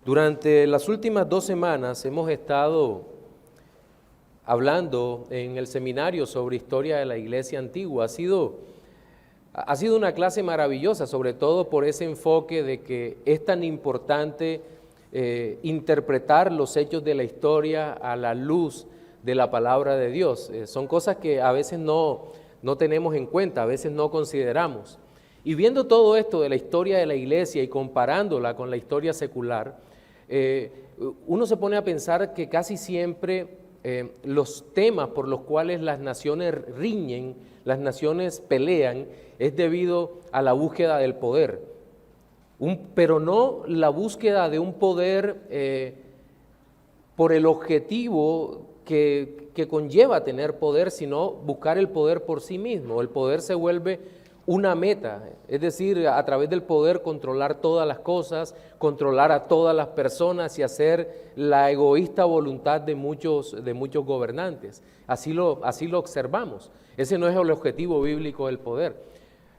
Durante las últimas 2 semanas hemos estado hablando en el seminario sobre historia de la Iglesia antigua. Ha sido una clase maravillosa, sobre todo por ese enfoque de que es tan importante interpretar los hechos de la historia a la luz de la palabra de Dios. Son cosas que a veces no tenemos en cuenta, a veces no consideramos. Y viendo todo esto de la historia de la Iglesia y comparándola con la historia secular, uno se pone a pensar que casi siempre los temas por los cuales las naciones riñen, las naciones pelean, es debido a la búsqueda del poder, pero no la búsqueda de un poder por el objetivo que conlleva tener poder, sino buscar el poder por sí mismo. El poder se vuelve una meta, es decir, a través del poder controlar todas las cosas, controlar a todas las personas y hacer la egoísta voluntad de muchos gobernantes. Así lo observamos. Ese no es el objetivo bíblico del poder.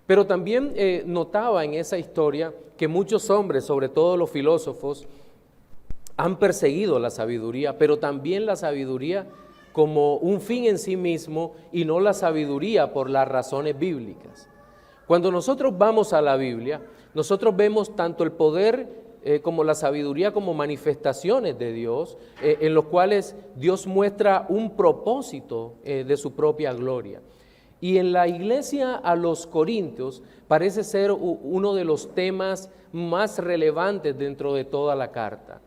Pero también notaba en esa historia que muchos hombres, sobre todo los filósofos, han perseguido la sabiduría, pero también la sabiduría como un fin en sí mismo y no la sabiduría por las razones bíblicas. Cuando nosotros vamos a la Biblia, nosotros vemos tanto el poder como la sabiduría como manifestaciones de Dios, en los cuales Dios muestra un propósito de su propia gloria. Y en la iglesia a los Corintios parece ser uno de los temas más relevantes dentro de toda la carta.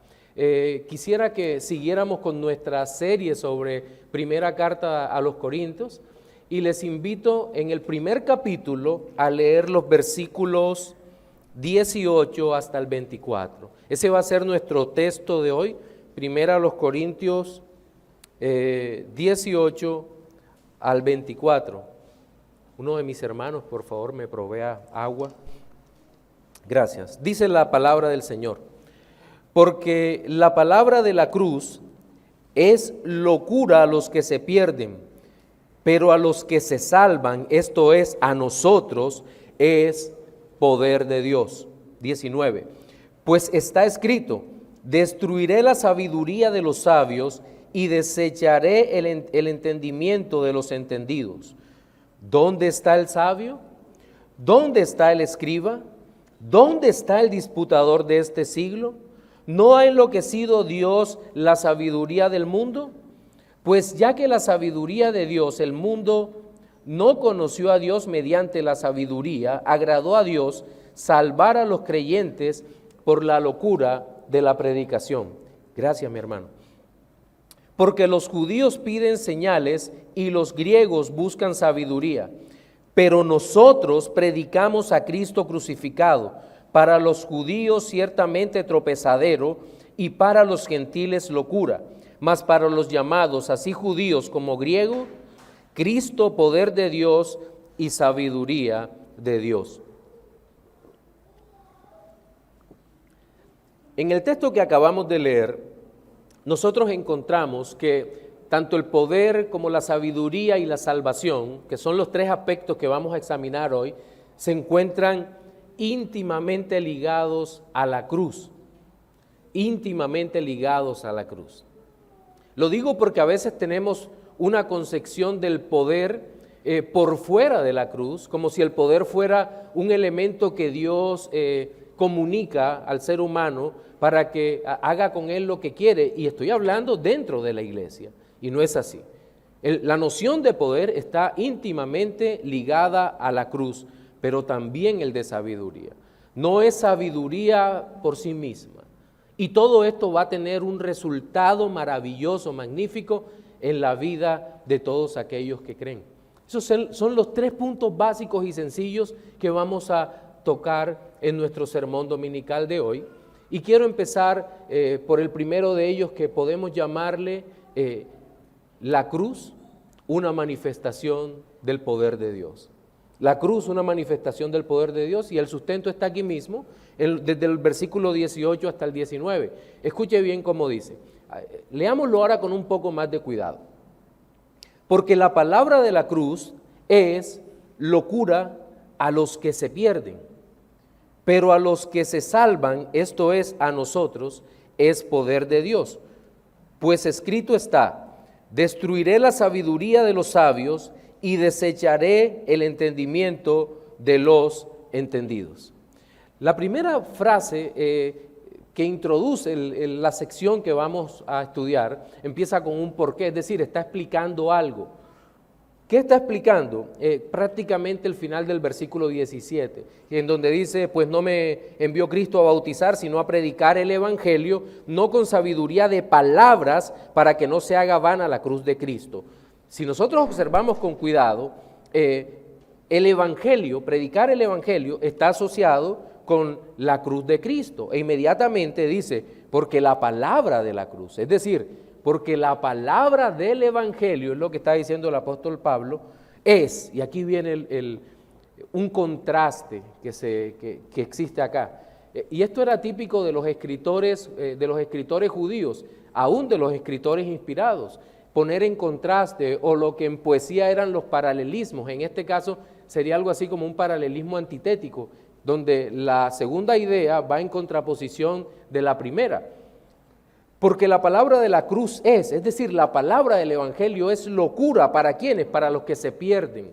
Quisiera que siguiéramos con nuestra serie sobre primera carta a los Corintios. Y les invito en el primer capítulo a leer los versículos 18 hasta el 24. Ese va a ser nuestro texto de hoy, primera a los Corintios 18 al 24. Uno de mis hermanos, por favor, me provea agua. Gracias. Dice la palabra del Señor: porque la palabra de la cruz es locura a los que se pierden, pero a los que se salvan, esto es, a nosotros, es poder de Dios. 19. Pues está escrito: destruiré la sabiduría de los sabios y desecharé el entendimiento de los entendidos. ¿Dónde está el sabio? ¿Dónde está el escriba? ¿Dónde está el disputador de este siglo? ¿No ha enloquecido Dios la sabiduría del mundo? Pues ya que la sabiduría de Dios, el mundo no conoció a Dios mediante la sabiduría, agradó a Dios salvar a los creyentes por la locura de la predicación. Gracias, mi hermano. Porque los judíos piden señales y los griegos buscan sabiduría, pero nosotros predicamos a Cristo crucificado, para los judíos ciertamente tropezadero y para los gentiles locura. Mas para los llamados, así judíos como griegos, Cristo, poder de Dios y sabiduría de Dios. En el texto que acabamos de leer, nosotros encontramos que tanto el poder como la sabiduría y la salvación, que son los 3 aspectos que vamos a examinar hoy, se encuentran íntimamente ligados a la cruz. Íntimamente ligados a la cruz. Lo digo porque a veces tenemos una concepción del poder por fuera de la cruz, como si el poder fuera un elemento que Dios comunica al ser humano para que haga con él lo que quiere, y estoy hablando dentro de la iglesia, y no es así. La noción de poder está íntimamente ligada a la cruz, pero también el de sabiduría. No es sabiduría por sí misma. Y todo esto va a tener un resultado maravilloso, magnífico en la vida de todos aquellos que creen. Esos son los 3 puntos básicos y sencillos que vamos a tocar en nuestro sermón dominical de hoy. Y quiero empezar por el primero de ellos, que podemos llamarle la cruz, una manifestación del poder de Dios. La cruz, una manifestación del poder de Dios, y el sustento está aquí mismo, desde el versículo 18 hasta el 19. Escuche bien cómo dice. Leámoslo ahora con un poco más de cuidado. Porque la palabra de la cruz es locura a los que se pierden, pero a los que se salvan, esto es, a nosotros, es poder de Dios. Pues escrito está: destruiré la sabiduría de los sabios y desecharé el entendimiento de los entendidos. La primera frase que introduce la sección que vamos a estudiar empieza con un porqué, es decir, está explicando algo. ¿Qué está explicando? Prácticamente el final del versículo 17, en donde dice: pues no me envió Cristo a bautizar, sino a predicar el evangelio, no con sabiduría de palabras, para que no se haga vana la cruz de Cristo. Si nosotros observamos con cuidado, el evangelio, predicar el evangelio, está asociado con la cruz de Cristo, e inmediatamente dice: porque la palabra de la cruz, es decir, porque la palabra del evangelio, es lo que está diciendo el apóstol Pablo, es, y aquí viene un contraste que existe acá, y esto era típico de los escritores judíos, aún de los escritores inspirados, poner en contraste, o lo que en poesía eran los paralelismos. En este caso sería algo así como un paralelismo antitético, donde la segunda idea va en contraposición de la primera. Porque la palabra de la cruz es decir, la palabra del evangelio es locura. ¿Para quiénes? Para los que se pierden.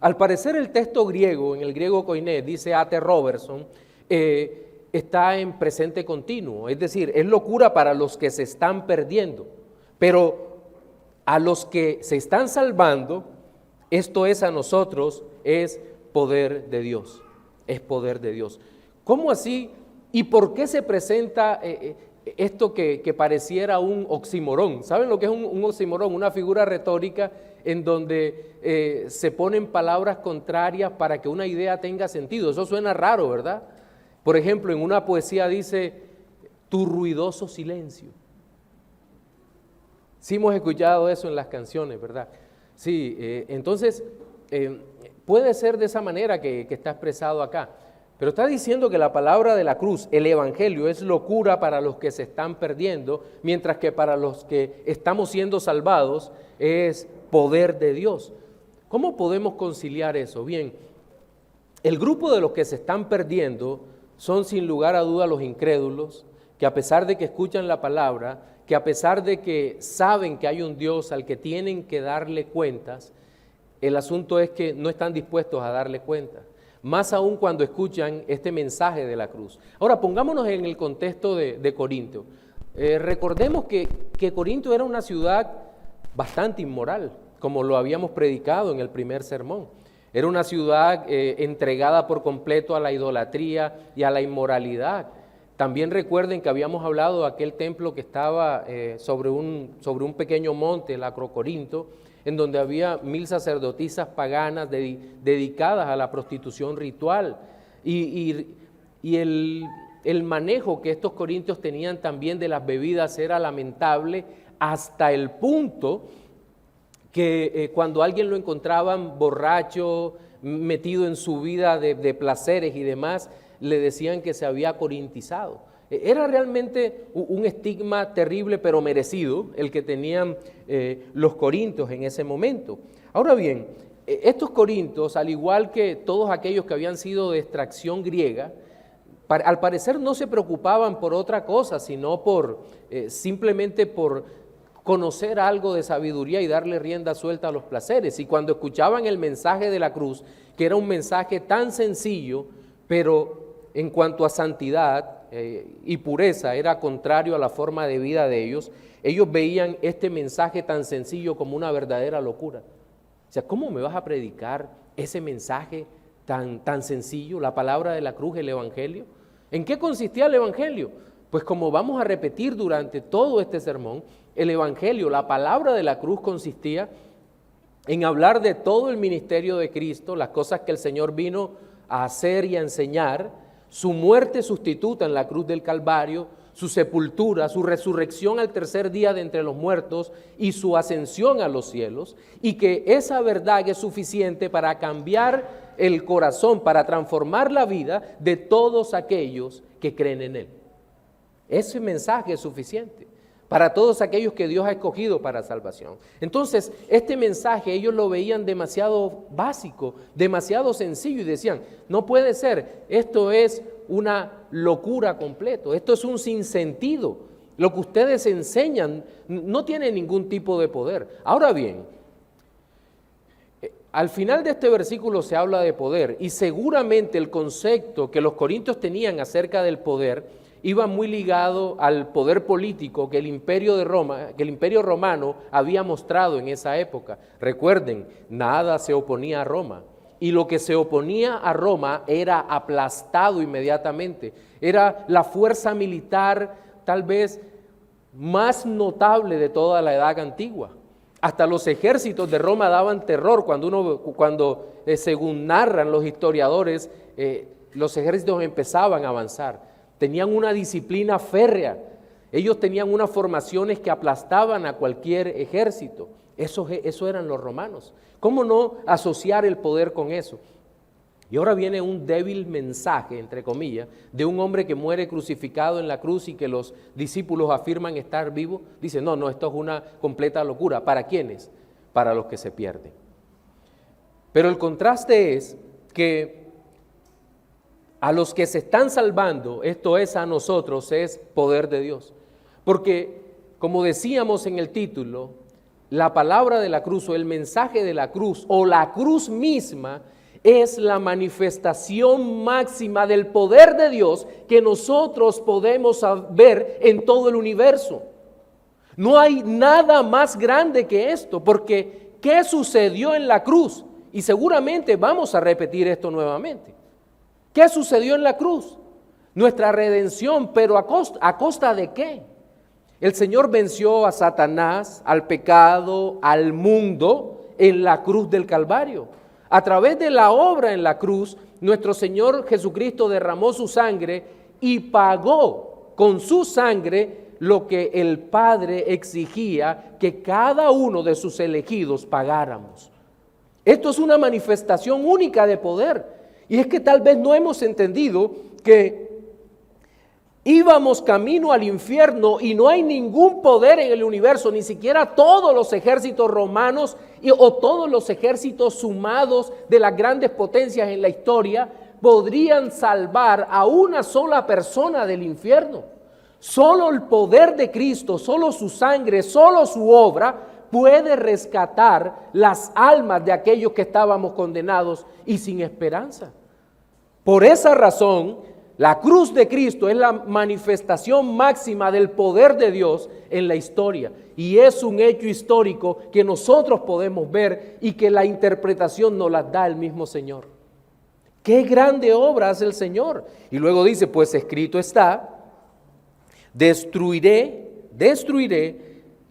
Al parecer el texto griego, en el griego koiné, dice A.T. Robertson, está en presente continuo, es decir, es locura para los que se están perdiendo, pero a los que se están salvando, esto es a nosotros, es poder de Dios, es poder de Dios. ¿Cómo así? ¿Y por qué se presenta esto que pareciera un oxímoron? ¿Saben lo que es un oxímoron? Una figura retórica en donde se ponen palabras contrarias para que una idea tenga sentido. Eso suena raro, ¿verdad? Por ejemplo, en una poesía dice: tu ruidoso silencio. Sí hemos escuchado eso en las canciones, ¿verdad? Sí, entonces puede ser de esa manera que está expresado acá. Pero está diciendo que la palabra de la cruz, el evangelio, es locura para los que se están perdiendo, mientras que para los que estamos siendo salvados es poder de Dios. ¿Cómo podemos conciliar eso? Bien, el grupo de los que se están perdiendo son sin lugar a duda los incrédulos, que a pesar de que escuchan la palabra, que a pesar de que saben que hay un Dios al que tienen que darle cuentas, el asunto es que no están dispuestos a darle cuentas. Más aún cuando escuchan este mensaje de la cruz. Ahora, pongámonos en el contexto de Corinto. Recordemos que Corinto era una ciudad bastante inmoral, como lo habíamos predicado en el primer sermón. Era una ciudad entregada por completo a la idolatría y a la inmoralidad. También recuerden que habíamos hablado de aquel templo que estaba sobre un pequeño monte, el Acrocorinto, en donde había 1000 sacerdotisas paganas dedicadas a la prostitución ritual, y el manejo que estos corintios tenían también de las bebidas era lamentable, hasta el punto que cuando alguien lo encontraban borracho, metido en su vida de placeres y demás, le decían que se había corintizado. Era realmente un estigma terrible, pero merecido, el que tenían los corintios en ese momento. Ahora bien, estos corintios, al igual que todos aquellos que habían sido de extracción griega, al parecer no se preocupaban por otra cosa, sino simplemente por conocer algo de sabiduría y darle rienda suelta a los placeres. Y cuando escuchaban el mensaje de la cruz, que era un mensaje tan sencillo, pero en cuanto a santidad y pureza era contrario a la forma de vida de ellos veían este mensaje tan sencillo como una verdadera locura. O sea, ¿cómo me vas a predicar ese mensaje tan sencillo, la palabra de la cruz, el evangelio? ¿En qué consistía el evangelio? Pues como vamos a repetir durante todo este sermón, el evangelio, la palabra de la cruz, consistía en hablar de todo el ministerio de Cristo, las cosas que el Señor vino a hacer y a enseñar, su muerte sustituta en la cruz del Calvario, su sepultura, su resurrección al tercer día de entre los muertos y su ascensión a los cielos, y que esa verdad es suficiente para cambiar el corazón, para transformar la vida de todos aquellos que creen en Él. Ese mensaje es suficiente para todos aquellos que Dios ha escogido para salvación. Entonces, este mensaje ellos lo veían demasiado básico, demasiado sencillo, y decían: no puede ser, esto es una locura completo, esto es un sinsentido. Lo que ustedes enseñan no tiene ningún tipo de poder. Ahora bien, al final de este versículo se habla de poder y seguramente el concepto que los corintios tenían acerca del poder iba muy ligado al poder político que el imperio de Roma, que el imperio romano había mostrado en esa época. Recuerden, nada se oponía a Roma y lo que se oponía a Roma era aplastado inmediatamente. Era la fuerza militar tal vez más notable de toda la edad antigua. Hasta los ejércitos de Roma daban terror cuando según narran los historiadores, los ejércitos empezaban a avanzar. Tenían una disciplina férrea. Ellos tenían unas formaciones que aplastaban a cualquier ejército. Eso eran los romanos. ¿Cómo no asociar el poder con eso? Y ahora viene un débil mensaje, entre comillas, de un hombre que muere crucificado en la cruz y que los discípulos afirman estar vivo. Dice, no, esto es una completa locura. ¿Para quiénes? Para los que se pierden. Pero el contraste es que a los que se están salvando, esto es a nosotros, es poder de Dios. Porque, como decíamos en el título, la palabra de la cruz o el mensaje de la cruz o la cruz misma es la manifestación máxima del poder de Dios que nosotros podemos ver en todo el universo. No hay nada más grande que esto, porque ¿qué sucedió en la cruz? Y seguramente vamos a repetir esto nuevamente. ¿Qué sucedió en la cruz? Nuestra redención, pero ¿a costa de qué? El Señor venció a Satanás, al pecado, al mundo en la cruz del Calvario. A través de la obra en la cruz, nuestro Señor Jesucristo derramó su sangre y pagó con su sangre lo que el Padre exigía que cada uno de sus elegidos pagáramos. Esto es una manifestación única de poder. Y es que tal vez no hemos entendido que íbamos camino al infierno y no hay ningún poder en el universo, ni siquiera todos los ejércitos romanos o todos los ejércitos sumados de las grandes potencias en la historia podrían salvar a una sola persona del infierno. Solo el poder de Cristo, solo su sangre, solo su obra puede rescatar las almas de aquellos que estábamos condenados y sin esperanza. Por esa razón, la cruz de Cristo es la manifestación máxima del poder de Dios en la historia. Y es un hecho histórico que nosotros podemos ver y que la interpretación nos la da el mismo Señor. ¡Qué grande obra hace el Señor! Y luego dice, pues escrito está, destruiré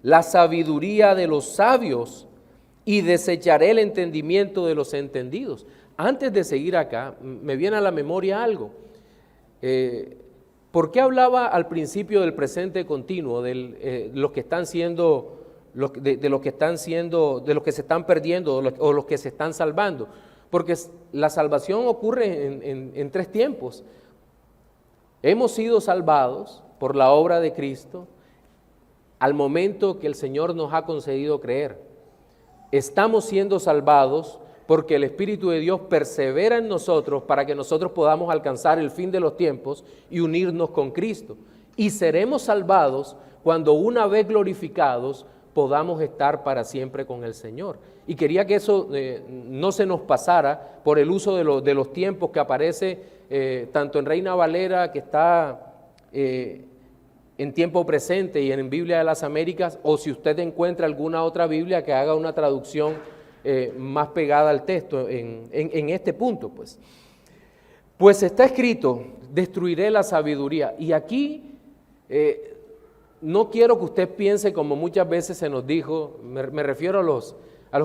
la sabiduría de los sabios y desecharé el entendimiento de los entendidos. Antes de seguir acá, me viene a la memoria algo. ¿Por qué hablaba al principio del presente continuo, de los que están siendo, de los que se están perdiendo o los que se están salvando? Porque la salvación ocurre en tres tiempos. Hemos sido salvados por la obra de Cristo al momento que el Señor nos ha concedido creer. Estamos siendo salvados porque el Espíritu de Dios persevera en nosotros para que nosotros podamos alcanzar el fin de los tiempos y unirnos con Cristo. Y seremos salvados cuando una vez glorificados podamos estar para siempre con el Señor. Y quería que eso no se nos pasara por el uso de los tiempos que aparece tanto en Reina Valera, que está en tiempo presente, y en Biblia de las Américas, o si usted encuentra alguna otra Biblia que haga una traducción más pegada al texto en este punto, pues está escrito, destruiré la sabiduría. Y aquí no quiero que usted piense como muchas veces se nos dijo, me refiero a los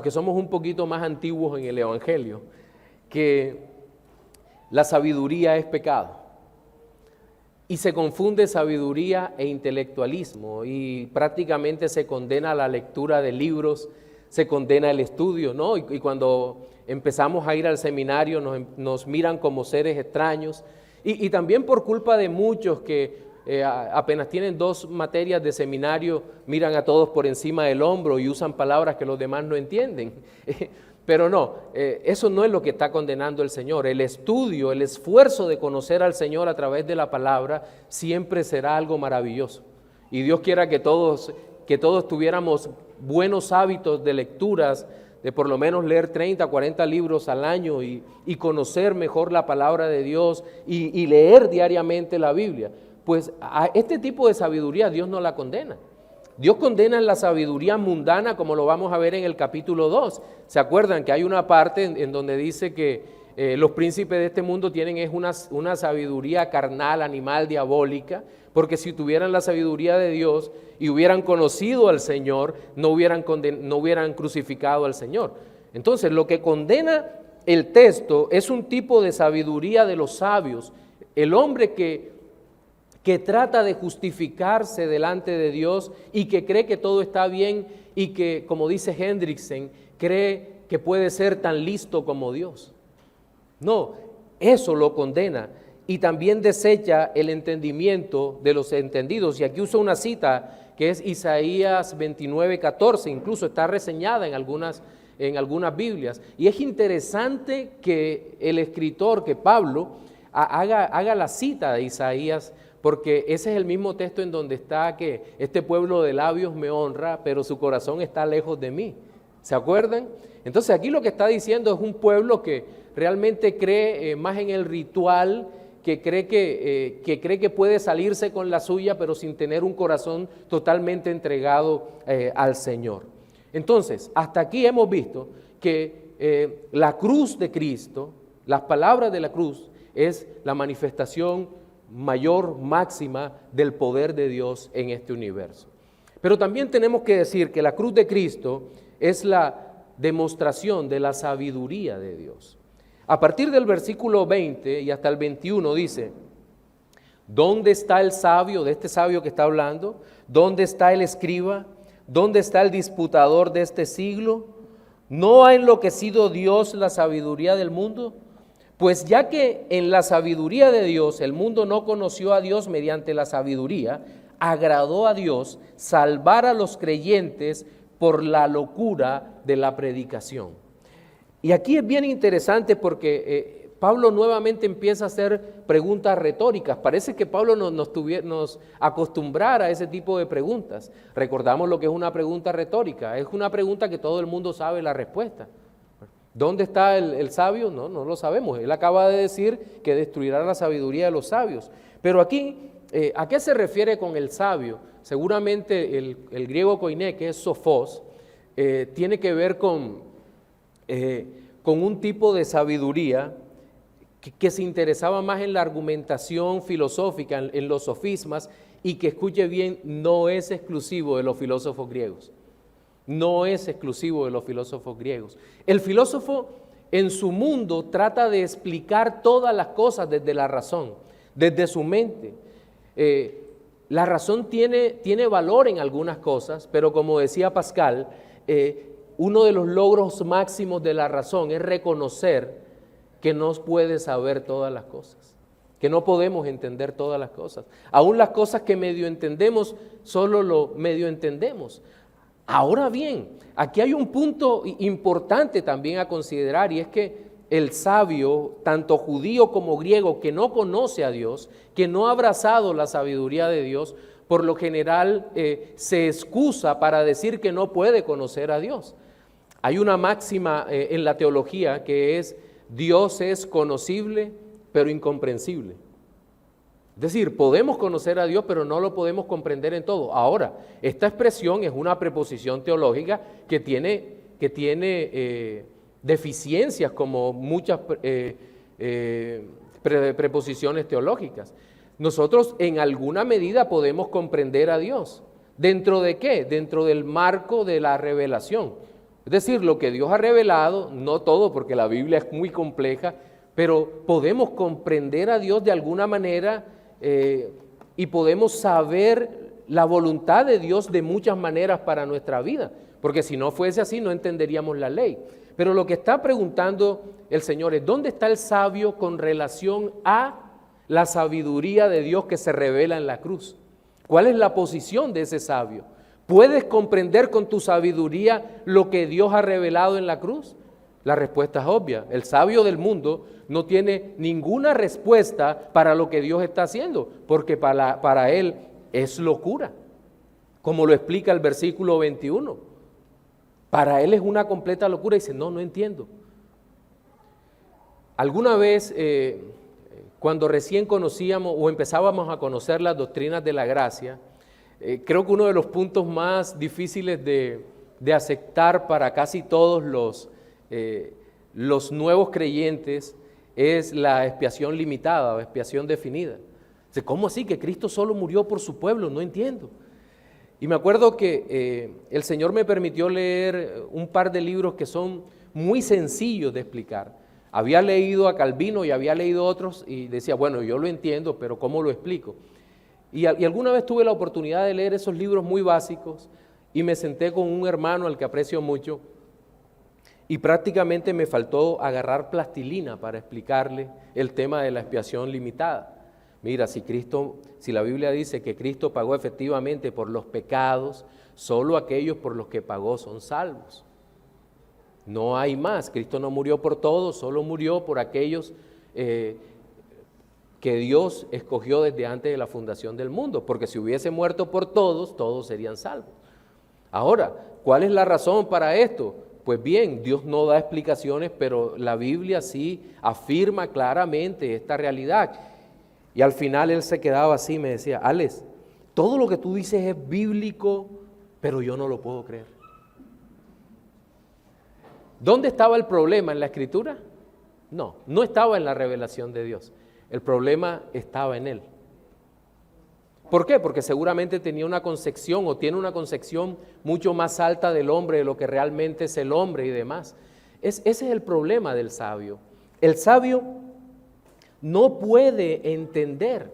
que somos un poquito más antiguos en el Evangelio, que la sabiduría es pecado. Y se confunde sabiduría e intelectualismo y prácticamente se condena la lectura de libros, se condena el estudio, ¿no? Y cuando empezamos a ir al seminario nos miran como seres extraños y también por culpa de muchos que apenas tienen 2 materias de seminario, miran a todos por encima del hombro y usan palabras que los demás no entienden. Pero no, eso no es lo que está condenando el Señor. El estudio, el esfuerzo de conocer al Señor a través de la palabra siempre será algo maravilloso. Y Dios quiera que todos tuviéramos buenos hábitos de lecturas, de por lo menos leer 30, 40 libros al año y conocer mejor la palabra de Dios y leer diariamente la Biblia. Pues a este tipo de sabiduría Dios no la condena. Dios condena la sabiduría mundana, como lo vamos a ver en el capítulo 2. ¿Se acuerdan que hay una parte en donde dice que los príncipes de este mundo tienen una sabiduría carnal, animal, diabólica? Porque si tuvieran la sabiduría de Dios y hubieran conocido al Señor, no hubieran crucificado al Señor. Entonces, lo que condena el texto es un tipo de sabiduría de los sabios. El hombre que trata de justificarse delante de Dios y que cree que todo está bien y que, como dice Hendrickson, cree que puede ser tan listo como Dios. No, eso lo condena. Y también desecha el entendimiento de los entendidos. Y aquí uso una cita que es Isaías 29:14, incluso está reseñada en algunas Biblias. Y es interesante que el escritor, que Pablo, haga la cita de Isaías, porque ese es el mismo texto en donde está que este pueblo de labios me honra, pero su corazón está lejos de mí. ¿Se acuerdan? Entonces aquí lo que está diciendo es un pueblo que realmente cree más en el ritual, que cree que puede salirse con la suya, pero sin tener un corazón totalmente entregado al Señor. Entonces, hasta aquí hemos visto que la cruz de Cristo, las palabras de la cruz, es la manifestación mayor, máxima del poder de Dios en este universo. Pero también tenemos que decir que la cruz de Cristo es la demostración de la sabiduría de Dios. A partir del versículo 20 y hasta el 21 dice: ¿dónde está el sabio, de este sabio que está hablando? ¿Dónde está el escriba? ¿Dónde está el disputador de este siglo? ¿No ha enloquecido Dios la sabiduría del mundo? Pues ya que en la sabiduría de Dios el mundo no conoció a Dios mediante la sabiduría, agradó a Dios salvar a los creyentes por la locura de la predicación. Y aquí es bien interesante porque Pablo nuevamente empieza a hacer preguntas retóricas. Parece que Pablo nos acostumbrara a ese tipo de preguntas. Recordamos lo que es una pregunta retórica. Es una pregunta que todo el mundo sabe la respuesta. ¿Dónde está el sabio? No lo sabemos. Él acaba de decir que destruirá la sabiduría de los sabios. Pero aquí, ¿a qué se refiere con el sabio? Seguramente el griego koiné, que es sofos, tiene que ver con un tipo de sabiduría que se interesaba más en la argumentación filosófica, en los sofismas, y que, escuche bien, no es exclusivo de los filósofos griegos. No es exclusivo de los filósofos griegos. El filósofo en su mundo trata de explicar todas las cosas desde la razón, desde su mente. La razón tiene valor en algunas cosas, pero como decía Pascal, uno de los logros máximos de la razón es reconocer que no puede saber todas las cosas, que no podemos entender todas las cosas. Aún las cosas que medio entendemos, solo lo medio entendemos. Ahora bien, aquí hay un punto importante también a considerar, y es que el sabio, tanto judío como griego, que no conoce a Dios, que no ha abrazado la sabiduría de Dios, por lo general se excusa para decir que no puede conocer a Dios. Hay una máxima en la teología que es: Dios es conocible pero incomprensible. Es decir, podemos conocer a Dios, pero no lo podemos comprender en todo. Ahora, esta expresión es una preposición teológica que tiene deficiencias, como muchas preposiciones teológicas. Nosotros en alguna medida podemos comprender a Dios. ¿Dentro de qué? Dentro del marco de la revelación. Es decir, lo que Dios ha revelado, no todo, porque la Biblia es muy compleja, pero podemos comprender a Dios de alguna manera y podemos saber la voluntad de Dios de muchas maneras para nuestra vida, porque si no fuese así no entenderíamos la ley. Pero lo que está preguntando el Señor es: ¿dónde está el sabio con relación a la sabiduría de Dios que se revela en la cruz? ¿Cuál es la posición de ese sabio? ¿Puedes comprender con tu sabiduría lo que Dios ha revelado en la cruz? La respuesta es obvia. El sabio del mundo no tiene ninguna respuesta para lo que Dios está haciendo, porque para él es locura, como lo explica el versículo 21. Para él es una completa locura y dice, no entiendo. Alguna vez, cuando recién conocíamos o empezábamos a conocer las doctrinas de la gracia, creo que uno de los puntos más difíciles de aceptar para casi todos los nuevos creyentes es la expiación limitada o expiación definida. ¿Cómo así que Cristo solo murió por su pueblo? No entiendo. Y me acuerdo que el Señor me permitió leer un par de libros que son muy sencillos de explicar. Había leído a Calvino y había leído otros y decía, bueno, yo lo entiendo, pero ¿cómo lo explico? Y alguna vez tuve la oportunidad de leer esos libros muy básicos y me senté con un hermano al que aprecio mucho y prácticamente me faltó agarrar plastilina para explicarle el tema de la expiación limitada. Mira, si la Biblia dice que Cristo pagó efectivamente por los pecados, solo aquellos por los que pagó son salvos. No hay más. Cristo no murió por todos, solo murió por aquellos que Dios escogió desde antes de la fundación del mundo, porque si hubiese muerto por todos, todos serían salvos. Ahora, ¿cuál es la razón para esto? Pues bien, Dios no da explicaciones, pero la Biblia sí afirma claramente esta realidad. Y al final él se quedaba así, me decía, Alex, todo lo que tú dices es bíblico, pero yo no lo puedo creer. ¿Dónde estaba el problema? ¿En la Escritura? No estaba en la revelación de Dios. El problema estaba en él. ¿Por qué? Porque seguramente tenía una concepción o tiene una concepción mucho más alta del hombre, de lo que realmente es el hombre y demás. Ese es el problema del sabio. El sabio no puede entender,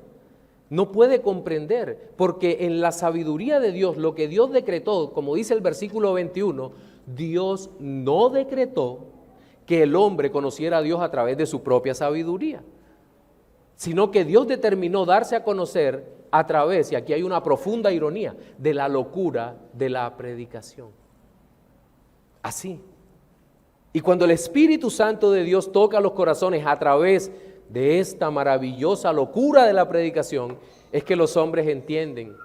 no puede comprender, porque en la sabiduría de Dios, lo que Dios decretó, como dice el versículo 21, Dios no decretó que el hombre conociera a Dios a través de su propia sabiduría, sino que Dios determinó darse a conocer a través, y aquí hay una profunda ironía, de la locura de la predicación. Así. Y cuando el Espíritu Santo de Dios toca los corazones a través de esta maravillosa locura de la predicación, es que los hombres entienden.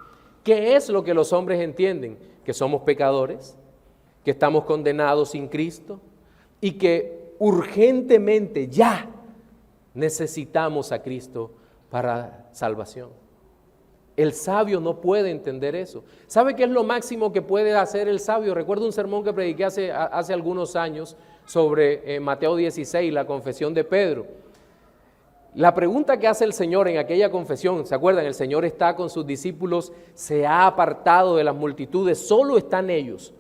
¿Qué es lo que los hombres entienden? Que somos pecadores, que estamos condenados sin Cristo y que urgentemente ya necesitamos a Cristo para salvación. El sabio no puede entender eso. ¿Sabe qué es lo máximo que puede hacer el sabio? Recuerdo un sermón que prediqué hace algunos años sobre Mateo 16, la confesión de Pedro. La pregunta que hace el Señor en aquella confesión, ¿se acuerdan? El Señor está con sus discípulos, se ha apartado de las multitudes, solo están ellos.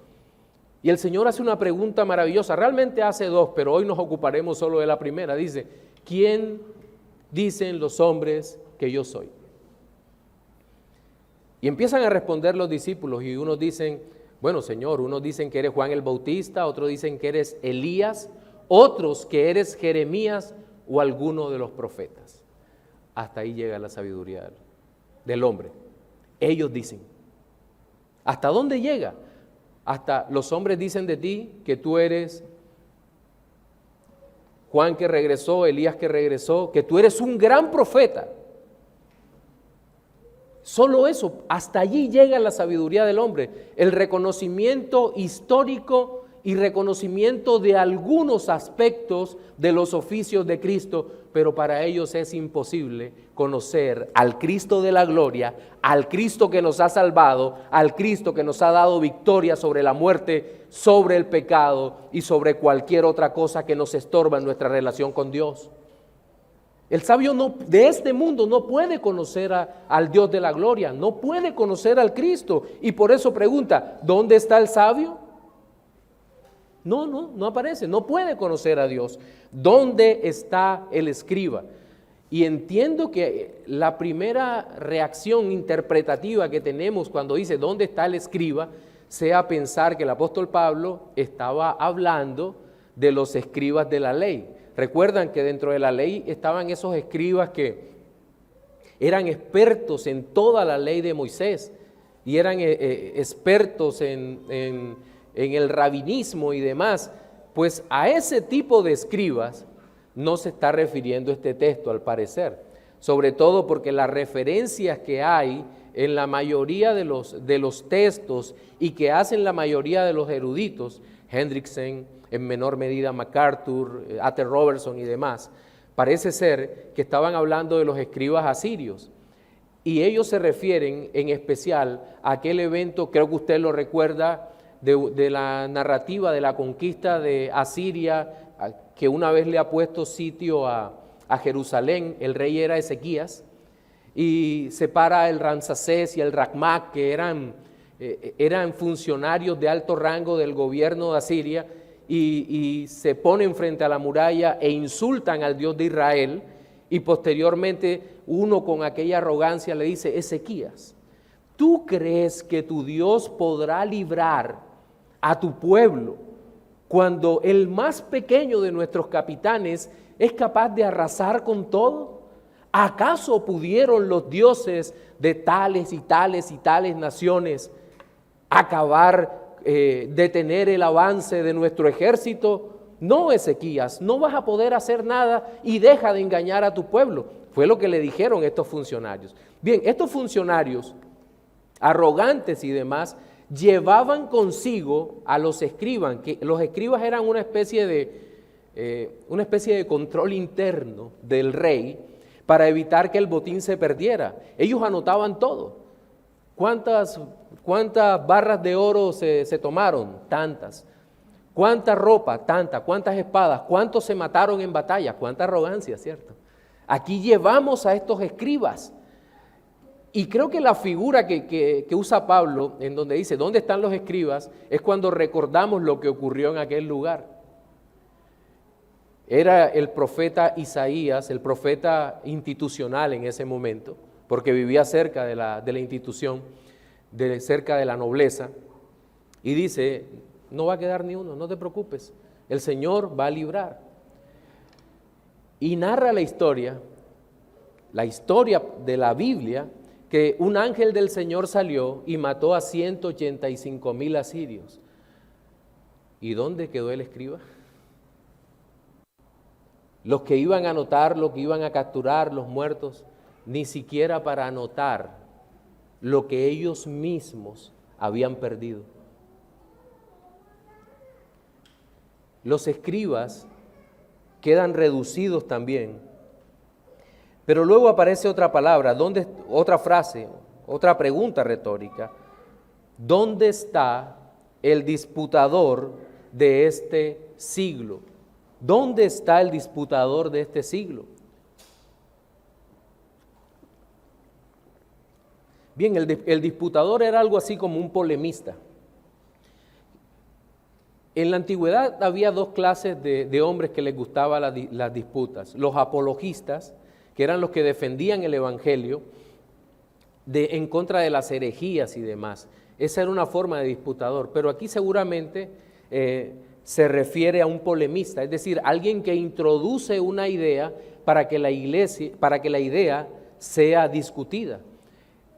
Y el Señor hace una pregunta maravillosa, realmente hace dos, pero hoy nos ocuparemos solo de la primera. Dice, ¿quién dicen los hombres que yo soy? Y empiezan a responder los discípulos y unos dicen, bueno Señor, unos dicen que eres Juan el Bautista, otros dicen que eres Elías, otros que eres Jeremías o alguno de los profetas. Hasta ahí llega la sabiduría del hombre. Ellos dicen. ¿Hasta dónde llega? Hasta los hombres dicen de ti que tú eres Juan que regresó, Elías que regresó, que tú eres un gran profeta. Solo eso, hasta allí llega la sabiduría del hombre, el reconocimiento histórico y reconocimiento de algunos aspectos de los oficios de Cristo, pero para ellos es imposible conocer al Cristo de la gloria, al Cristo que nos ha salvado, al Cristo que nos ha dado victoria sobre la muerte, sobre el pecado y sobre cualquier otra cosa que nos estorba en nuestra relación con Dios. El sabio de este mundo no puede conocer al Dios de la gloria, no puede conocer al Cristo, y por eso pregunta, ¿dónde está el sabio? No aparece, no puede conocer a Dios. ¿Dónde está el escriba? Y entiendo que la primera reacción interpretativa que tenemos cuando dice ¿dónde está el escriba? Sea pensar que el apóstol Pablo estaba hablando de los escribas de la ley. Recuerdan que dentro de la ley estaban esos escribas que eran expertos en toda la ley de Moisés y eran expertos en el rabinismo y demás, Pues a ese tipo de escribas no se está refiriendo este texto, al parecer, sobre todo porque las referencias que hay en la mayoría de los textos y que hacen la mayoría de los eruditos, Hendrickson, en menor medida MacArthur, A.T. Robertson y demás, parece ser que estaban hablando de los escribas asirios. Y ellos se refieren en especial a aquel evento, creo que usted lo recuerda, de la narrativa de la conquista de Asiria, que una vez le ha puesto sitio a Jerusalén. El rey era Ezequías, y separa el Ramsacés y el Racmac, que eran funcionarios de alto rango del gobierno de Asiria, y se ponen frente a la muralla e insultan al Dios de Israel, y posteriormente uno con aquella arrogancia le dice: Ezequías, ¿tú crees que tu Dios podrá librar a tu pueblo cuando el más pequeño de nuestros capitanes es capaz de arrasar con todo? ¿Acaso pudieron los dioses de tales y tales y tales naciones acabar, detener el avance de nuestro ejército? No, Ezequías, no vas a poder hacer nada y deja de engañar a tu pueblo. Fue lo que le dijeron estos funcionarios. Bien, estos funcionarios arrogantes y demás llevaban consigo a los escribas, que los escribas eran una especie de control interno del rey para evitar que el botín se perdiera. Ellos anotaban todo. ¿Cuántas barras de oro se tomaron? Tantas. ¿Cuánta ropa? Tanta. ¿Cuántas espadas? ¿Cuántos se mataron en batalla? ¿Cuánta arrogancia, cierto? Aquí llevamos a estos escribas. Y creo que la figura que usa Pablo, en donde dice, ¿dónde están los escribas?, es cuando recordamos lo que ocurrió en aquel lugar. Era el profeta Isaías, el profeta institucional en ese momento, porque vivía cerca de la institución, cerca de la nobleza, y dice: no va a quedar ni uno, no te preocupes, el Señor va a librar. Y narra la historia de la Biblia, que un ángel del Señor salió y mató a 185,000 asirios. ¿Y dónde quedó el escriba? Los que iban a anotar, los que iban a capturar los muertos, ni siquiera para anotar lo que ellos mismos habían perdido. Los escribas quedan reducidos también. Pero luego aparece otra palabra, otra frase, otra pregunta retórica. ¿Dónde está el disputador de este siglo? ¿Dónde está el disputador de este siglo? Bien, el disputador era algo así como un polemista. En la antigüedad había dos clases de hombres que les gustaban las disputas. Los apologistas, que eran los que defendían el evangelio en contra de las herejías y demás. Esa era una forma de disputador, pero aquí seguramente se refiere a un polemista, es decir, alguien que introduce una idea para que la idea sea discutida.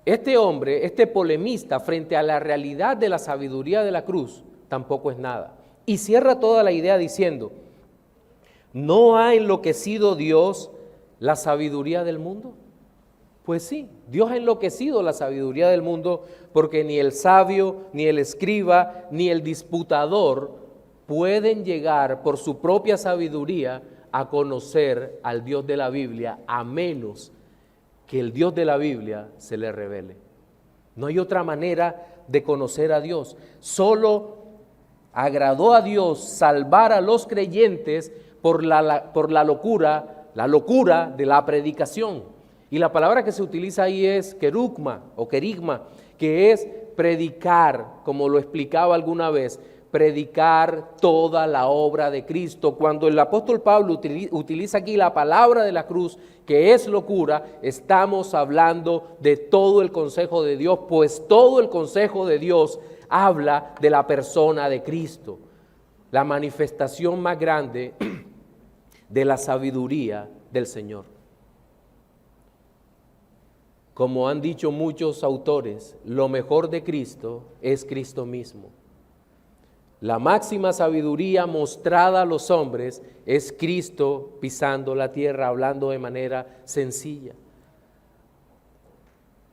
Este hombre, este polemista, frente a la realidad de la sabiduría de la cruz, tampoco es nada. Y cierra toda la idea diciendo: ¿no ha enloquecido Dios la sabiduría del mundo? Pues sí, Dios ha enloquecido la sabiduría del mundo, porque ni el sabio, ni el escriba, ni el disputador pueden llegar por su propia sabiduría a conocer al Dios de la Biblia, a menos que el Dios de la Biblia se le revele. No hay otra manera de conocer a Dios. Solo agradó a Dios salvar a los creyentes por la locura de la predicación. Y la palabra que se utiliza ahí es querugma o querigma, que es predicar, como lo explicaba alguna vez, predicar toda la obra de Cristo. Cuando el apóstol Pablo utiliza aquí la palabra de la cruz, que es locura, estamos hablando de todo el consejo de Dios, pues todo el consejo de Dios habla de la persona de Cristo, la manifestación más grande de la sabiduría del Señor. Como han dicho muchos autores, lo mejor de Cristo es Cristo mismo. La máxima sabiduría mostrada a los hombres es Cristo pisando la tierra, hablando de manera sencilla.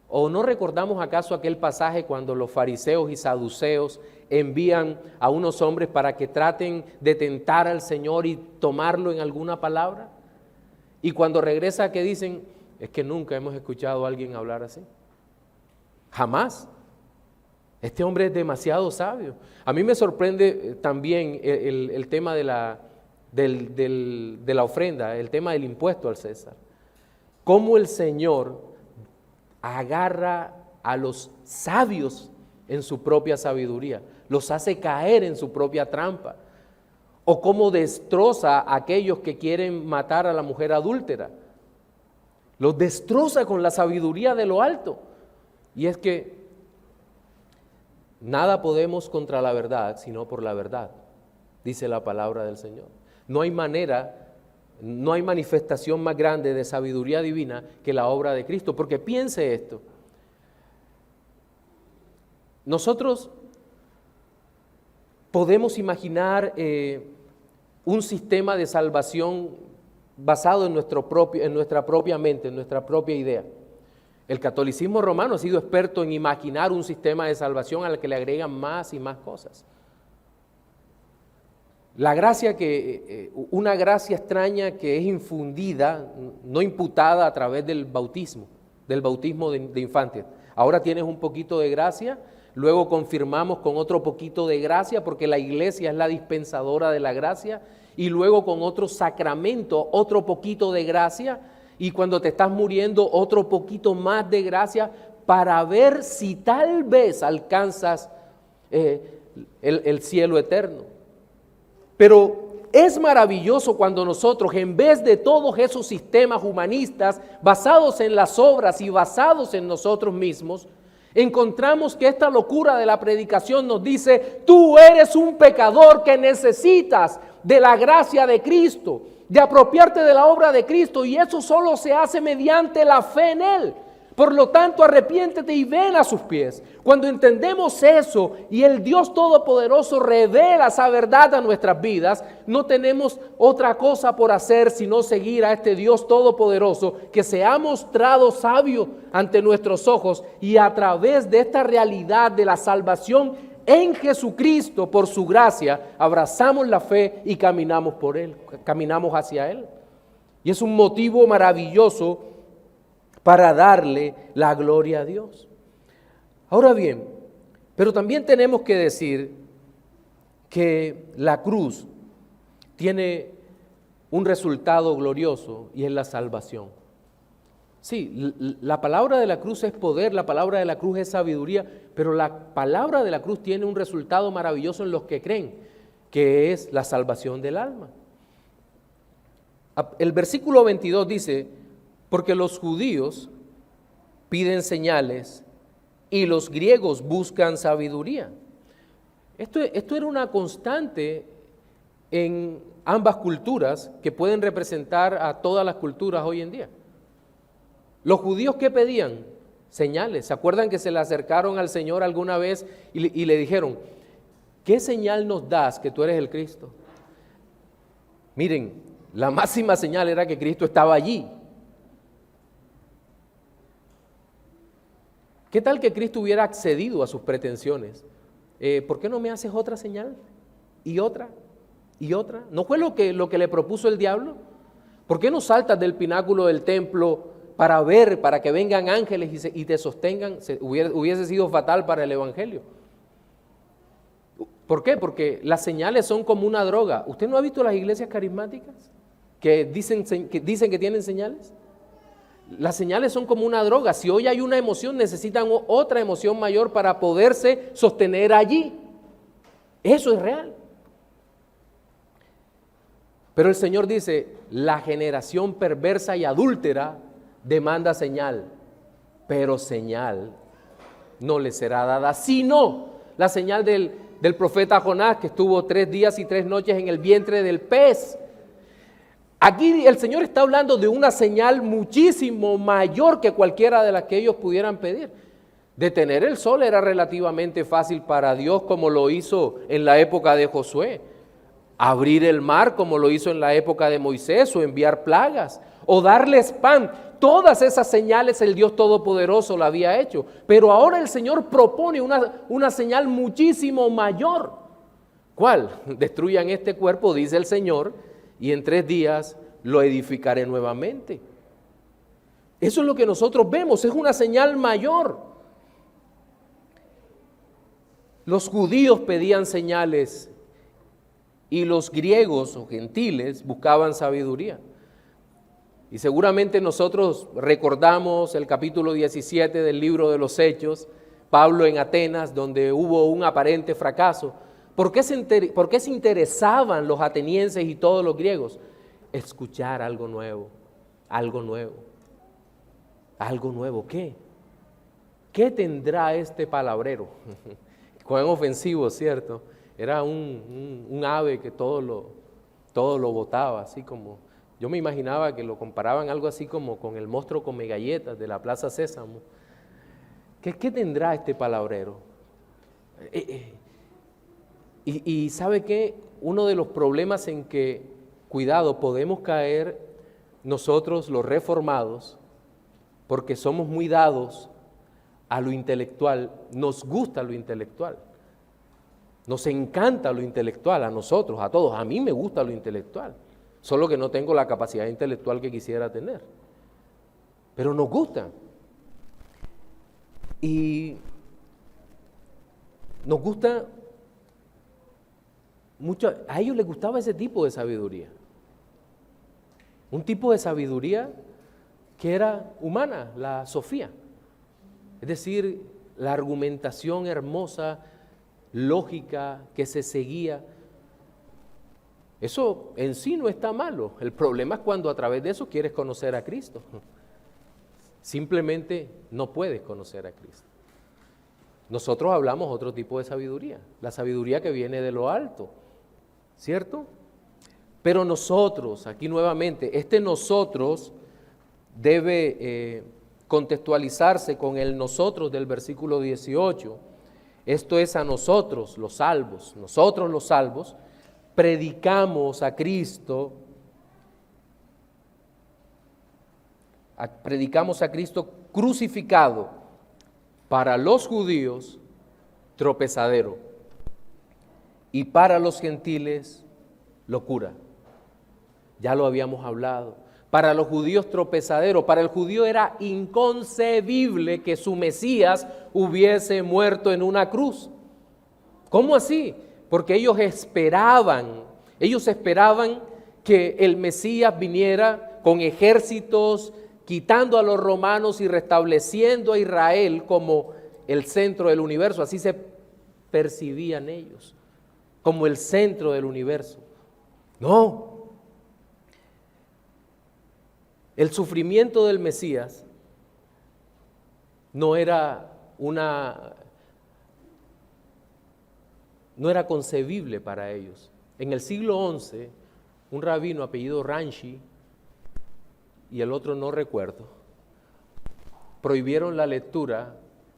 ¿O no recordamos acaso aquel pasaje cuando los fariseos y saduceos envían a unos hombres para que traten de tentar al Señor y tomarlo en alguna palabra? Y cuando regresa, ¿qué dicen? Es que nunca hemos escuchado a alguien hablar así. Jamás. Este hombre es demasiado sabio. A mí me sorprende también el tema de la ofrenda, el tema del impuesto al César. Cómo el Señor agarra a los sabios en su propia sabiduría, los hace caer en su propia trampa. O cómo destroza a aquellos que quieren matar a la mujer adúltera. Los destroza con la sabiduría de lo alto. Y es que nada podemos contra la verdad, sino por la verdad, dice la palabra del Señor. No hay manera, no hay manifestación más grande de sabiduría divina que la obra de Cristo, porque piense esto. Nosotros podemos imaginar un sistema de salvación basado en nuestra propia mente, en nuestra propia idea. El catolicismo romano ha sido experto en imaginar un sistema de salvación al que le agregan más y más cosas. La gracia una gracia extraña que es infundida, no imputada a través del bautismo de infantes. Ahora tienes un poquito de gracia, luego confirmamos con otro poquito de gracia, porque la iglesia es la dispensadora de la gracia, y luego con otro sacramento, otro poquito de gracia, y cuando te estás muriendo, otro poquito más de gracia, para ver si tal vez alcanzas el cielo eterno. Pero es maravilloso cuando nosotros, en vez de todos esos sistemas humanistas basados en las obras y basados en nosotros mismos, encontramos que esta locura de la predicación nos dice: tú eres un pecador que necesitas de la gracia de Cristo, de apropiarte de la obra de Cristo, y eso solo se hace mediante la fe en Él. Por lo tanto, arrepiéntete y ven a sus pies. Cuando entendemos eso y el Dios Todopoderoso revela esa verdad a nuestras vidas, no tenemos otra cosa por hacer sino seguir a este Dios Todopoderoso que se ha mostrado sabio ante nuestros ojos, y a través de esta realidad de la salvación en Jesucristo, por su gracia, abrazamos la fe y caminamos por Él, caminamos hacia Él. Y es un motivo maravilloso para darle la gloria a Dios. Ahora bien, pero también tenemos que decir que la cruz tiene un resultado glorioso, y es la salvación. Sí, la palabra de la cruz es poder, la palabra de la cruz es sabiduría, pero la palabra de la cruz tiene un resultado maravilloso en los que creen, que es la salvación del alma. El versículo 22 dice: porque los judíos piden señales y los griegos buscan sabiduría. Esto era una constante en ambas culturas que pueden representar a todas las culturas hoy en día. Los judíos, ¿qué pedían? Señales. ¿Se acuerdan que se le acercaron al Señor alguna vez y le dijeron: ¿qué señal nos das que tú eres el Cristo? Miren, la máxima señal era que Cristo estaba allí. ¿Qué tal que Cristo hubiera accedido a sus pretensiones? ¿Por qué no me haces otra señal? ¿Y otra? ¿Y otra? ¿No fue lo que le propuso el diablo? ¿Por qué no saltas del pináculo del templo para ver, para que vengan ángeles y te sostengan? Hubiese sido fatal para el evangelio. ¿Por qué? Porque las señales son como una droga. ¿Usted no ha visto las iglesias carismáticas que dicen que tienen señales? Las señales son como una droga. Si hoy hay una emoción, necesitan otra emoción mayor para poderse sostener allí. Eso es real. Pero el Señor dice: la generación perversa y adúltera demanda señal, pero señal no le será dada, sino la señal del profeta Jonás, que estuvo 3 días y 3 noches en el vientre del pez. Aquí el Señor está hablando de una señal muchísimo mayor que cualquiera de las que ellos pudieran pedir. Detener el sol era relativamente fácil para Dios, como lo hizo en la época de Josué. Abrir el mar, como lo hizo en la época de Moisés, o enviar plagas, o darles pan. Todas esas señales el Dios Todopoderoso la había hecho. Pero ahora el Señor propone una señal muchísimo mayor. ¿Cuál? Destruyan este cuerpo, dice el Señor, y en 3 días lo edificaré nuevamente. Eso es lo que nosotros vemos, es una señal mayor. Los judíos pedían señales y los griegos o gentiles buscaban sabiduría. Y seguramente nosotros recordamos el capítulo 17 del libro de los Hechos, Pablo en Atenas, donde hubo un aparente fracaso. ¿Por qué se interesaban los atenienses y todos los griegos? Escuchar algo nuevo, algo nuevo. ¿Algo nuevo qué? ¿Qué tendrá este palabrero? Cuán ofensivo, ¿cierto? Era un ave que todo lo botaba, así como... Yo me imaginaba que lo comparaban algo así como con el monstruo come galletas de la Plaza Sésamo. ¿Qué tendrá este palabrero? Y ¿sabe qué? Uno de los problemas en que, cuidado, podemos caer nosotros los reformados, porque somos muy dados a lo intelectual, nos gusta lo intelectual, nos encanta lo intelectual, a nosotros, a todos, a mí me gusta lo intelectual, solo que no tengo la capacidad intelectual que quisiera tener, pero nos gusta. Y nos gusta mucho, a ellos les gustaba ese tipo de sabiduría, un tipo de sabiduría que era humana, la sofía, es decir, la argumentación hermosa, lógica, que se seguía. Eso en sí no está malo, el problema es cuando a través de eso quieres conocer a Cristo. Simplemente no puedes conocer a Cristo. Nosotros hablamos otro tipo de sabiduría, la sabiduría que viene de lo alto, ¿cierto? Pero nosotros, aquí nuevamente, nosotros debe contextualizarse con el nosotros del versículo 18. Esto es a nosotros los salvos. Nosotros los salvos predicamos a Cristo crucificado, para los judíos tropezadero y para los gentiles locura. Ya lo habíamos hablado. Para los judíos tropezadero, para el judío era inconcebible que su Mesías hubiese muerto en una cruz. ¿Cómo así? Porque ellos esperaban que el Mesías viniera con ejércitos, quitando a los romanos y restableciendo a Israel como el centro del universo. Así se percibían ellos, como el centro del universo. No. El sufrimiento del Mesías no era concebible para ellos. En el siglo XI, un rabino apellido Ranchi y el otro no recuerdo, prohibieron la lectura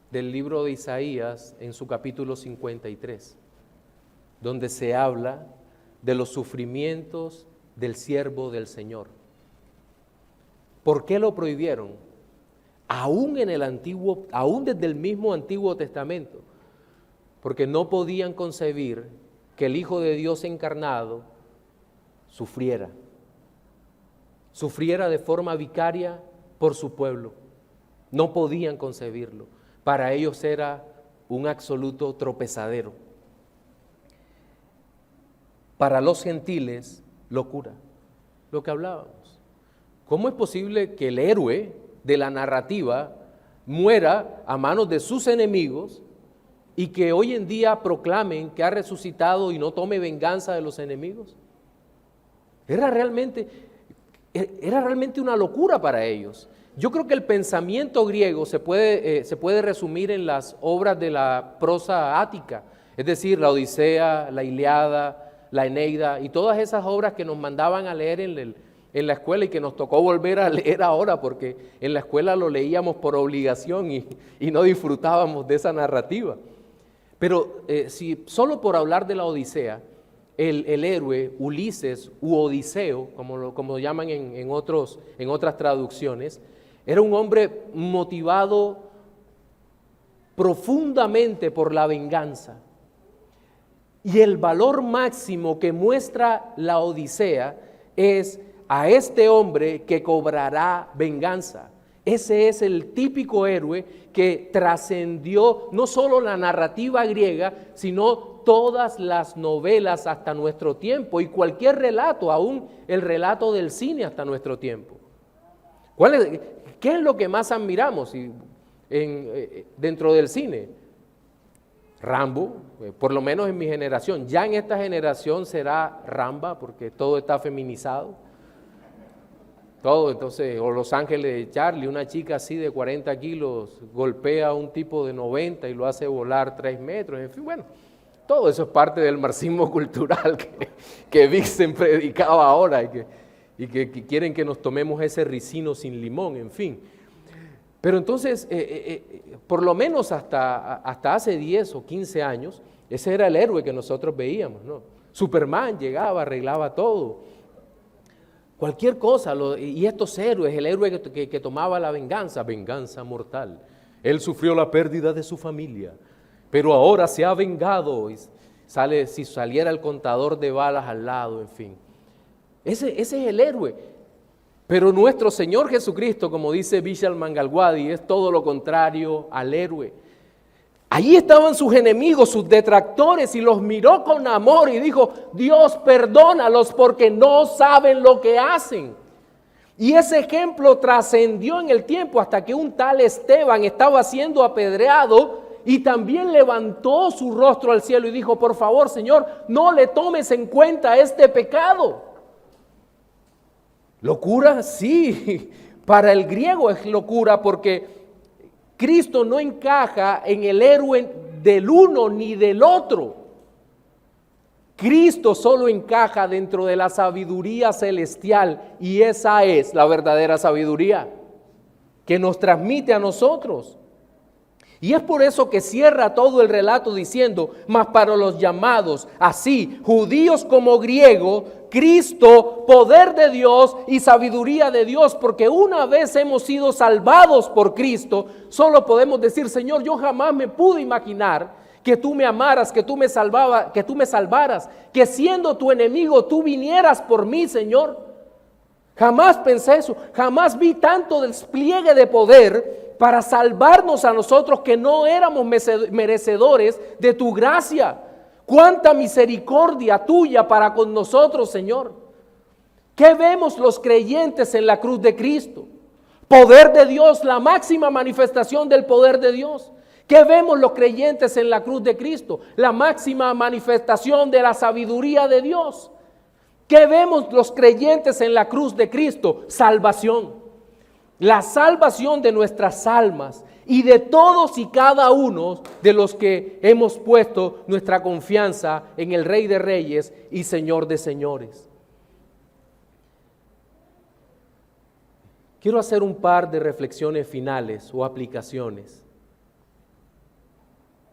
del libro de Isaías en su capítulo 53, donde se habla de los sufrimientos del siervo del Señor. ¿Por qué lo prohibieron? Aún desde el mismo Antiguo Testamento, porque no podían concebir que el Hijo de Dios encarnado sufriera de forma vicaria por su pueblo. No podían concebirlo. Para ellos era un absoluto tropezadero. Para los gentiles, locura, lo que hablábamos. ¿Cómo es posible que el héroe de la narrativa muera a manos de sus enemigos y que hoy en día proclamen que ha resucitado y no tome venganza de los enemigos? Era realmente una locura para ellos. Yo creo que el pensamiento griego se puede resumir en las obras de la prosa ática, es decir, la Odisea, la Ilíada, la Eneida y todas esas obras que nos mandaban a leer en en la escuela y que nos tocó volver a leer ahora porque en la escuela lo leíamos por obligación y no disfrutábamos de esa narrativa. Pero si solo por hablar de la Odisea, el héroe Ulises u Odiseo, como lo llaman en otras traducciones, era un hombre motivado profundamente por la venganza. Y el valor máximo que muestra la Odisea es a este hombre que cobrará venganza. Ese es el típico héroe que trascendió no solo la narrativa griega, sino todas las novelas hasta nuestro tiempo y cualquier relato, aún el relato del cine hasta nuestro tiempo. ¿Qué es lo que más admiramos dentro del cine? Rambo, por lo menos en mi generación. Ya en esta generación será Ramba, porque todo está feminizado. Todo, entonces, o Los Ángeles de Charlie, una chica así de 40 kilos golpea a un tipo de 90 y lo hace volar 3 metros. En fin, bueno, todo eso es parte del marxismo cultural que Vixen predicaba ahora y que quieren que nos tomemos ese ricino sin limón, en fin. Pero entonces, por lo menos hasta hace 10 o 15 años, ese era el héroe que nosotros veíamos, ¿no? Superman llegaba, arreglaba todo. Cualquier cosa, y estos héroes, el héroe que tomaba la venganza mortal. Él sufrió la pérdida de su familia, pero ahora se ha vengado. Y si saliera el contador de balas al lado, en fin. Ese es el héroe. Pero nuestro Señor Jesucristo, como dice Vishal Mangalwadi, es todo lo contrario al héroe. Allí estaban sus enemigos, sus detractores, y los miró con amor y dijo: Dios, perdónalos porque no saben lo que hacen. Y ese ejemplo trascendió en el tiempo hasta que un tal Esteban estaba siendo apedreado y también levantó su rostro al cielo y dijo: por favor, Señor, no le tomes en cuenta este pecado. ¿Locura? Sí, para el griego es locura porque Cristo no encaja en el héroe del uno ni del otro. Cristo solo encaja dentro de la sabiduría celestial y esa es la verdadera sabiduría que nos transmite a nosotros. Y es por eso que cierra todo el relato diciendo: mas para los llamados, así judíos como griegos, Cristo, poder de Dios y sabiduría de Dios, porque una vez hemos sido salvados por Cristo, solo podemos decir: Señor, yo jamás me pude imaginar que tú me amaras, que tú me salvaras, que siendo tu enemigo tú vinieras por mí, Señor. Jamás pensé eso, jamás vi tanto despliegue de poder para salvarnos a nosotros que no éramos merecedores de tu gracia. Cuánta misericordia tuya para con nosotros, Señor. ¿Qué vemos los creyentes en la cruz de Cristo? Poder de Dios, la máxima manifestación del poder de Dios. ¿Qué vemos los creyentes en la cruz de Cristo? La máxima manifestación de la sabiduría de Dios. ¿Qué vemos los creyentes en la cruz de Cristo? Salvación. La salvación de nuestras almas y de todos y cada uno de los que hemos puesto nuestra confianza en el Rey de Reyes y Señor de Señores. Quiero hacer un par de reflexiones finales o aplicaciones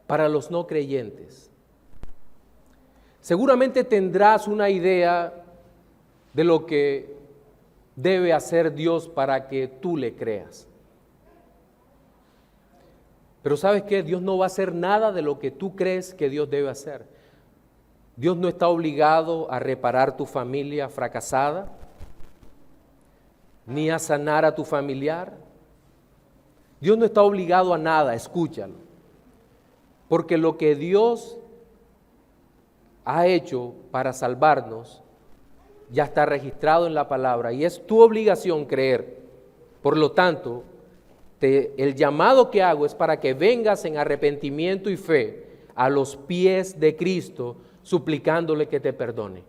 para los no creyentes. Seguramente tendrás una idea de lo que debe hacer Dios para que tú le creas. Pero ¿sabes qué? Dios no va a hacer nada de lo que tú crees que Dios debe hacer. Dios no está obligado a reparar tu familia fracasada, ni a sanar a tu familiar. Dios no está obligado a nada, escúchalo. Porque lo que Dios ha hecho para salvarnos ya está registrado en la palabra y es tu obligación creer. Por lo tanto, el llamado que hago es para que vengas en arrepentimiento y fe a los pies de Cristo, suplicándole que te perdone.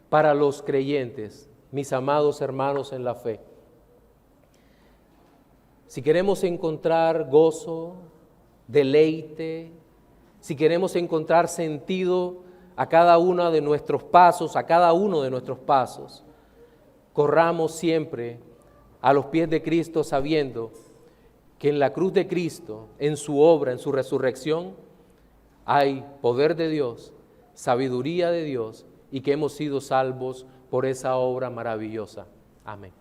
Para los creyentes, mis amados hermanos en la fe, si queremos encontrar gozo, deleite, si queremos encontrar sentido a cada uno de nuestros pasos, corramos siempre a los pies de Cristo sabiendo que en la cruz de Cristo, en su obra, en su resurrección, hay poder de Dios, sabiduría de Dios y que hemos sido salvos por esa obra maravillosa. Amén.